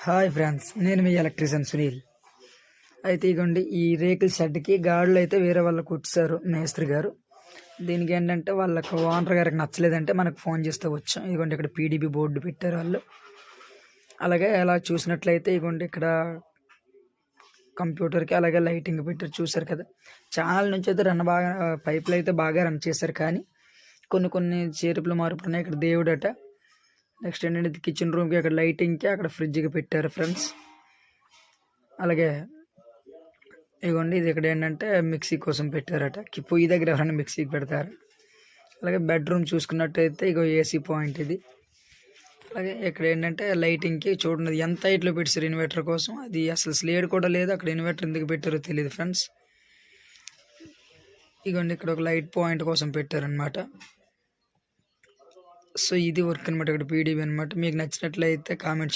Hi friends, నేను మీ electrician Sunil. అయితే ఇగోండి, ఈ రేకుల షెడ్కి గాడులు అయితే వేరే వాళ్ళు కుట్టారు మేస్త్రి గారు. దీనికి ఏంటంటే వాళ్ళకి ఓనర్ గారికి నచ్చలేదంటే మనకు ఫోన్ చేస్తే వచ్చాం. ఇదిగోండి ఇక్కడ పీడీబీ బోర్డు పెట్టారు వాళ్ళు. అలాగే అలా చూసినట్లయితే ఇగోండి ఇక్కడ కంప్యూటర్కి అలాగే లైటింగ్ పెట్టారు, చూసారు కదా. ఛానల్ నుంచి అయితే పైపులు అయితే బాగా రన్ చేశారు, కానీ కొన్ని చేరుపులు మార్పులు ఉన్నాయి. ఇక్కడ దేవుడట. నెక్స్ట్ ఏంటంటే కిచెన్ రూమ్కి అక్కడ లైటింగ్కి అక్కడ ఫ్రిడ్జ్కి పెట్టారు ఫ్రెండ్స్. అలాగే ఇదిగోండి ఇది ఇక్కడ ఏంటంటే మిక్సీ కోసం పెట్టారట. పొయ్యి దగ్గర ఎవరైనా మిక్సీకి పెడతారు. అలాగే బెడ్రూమ్ చూసుకున్నట్టయితే ఇగో ఏసీ పాయింట్ ఇది. అలాగే ఇక్కడ ఏంటంటే లైటింగ్కి చూడండి ఎంత హైట్లో పెట్టారు ఇన్వర్టర్ కోసం. అది అసలు స్లేడ్ కూడా లేదు, అక్కడ ఇన్వర్టర్ ఎందుకు పెట్టారో తెలియదు ఫ్రెండ్స్. ఇగోండి ఇక్కడ ఒక లైట్ పాయింట్ కోసం పెట్టారనమాట. సో ఇది వర్క్ అనమాట, ఇక్కడ పీడీబీ అనమాట. మీకు నచ్చినట్లయితే కామెంట్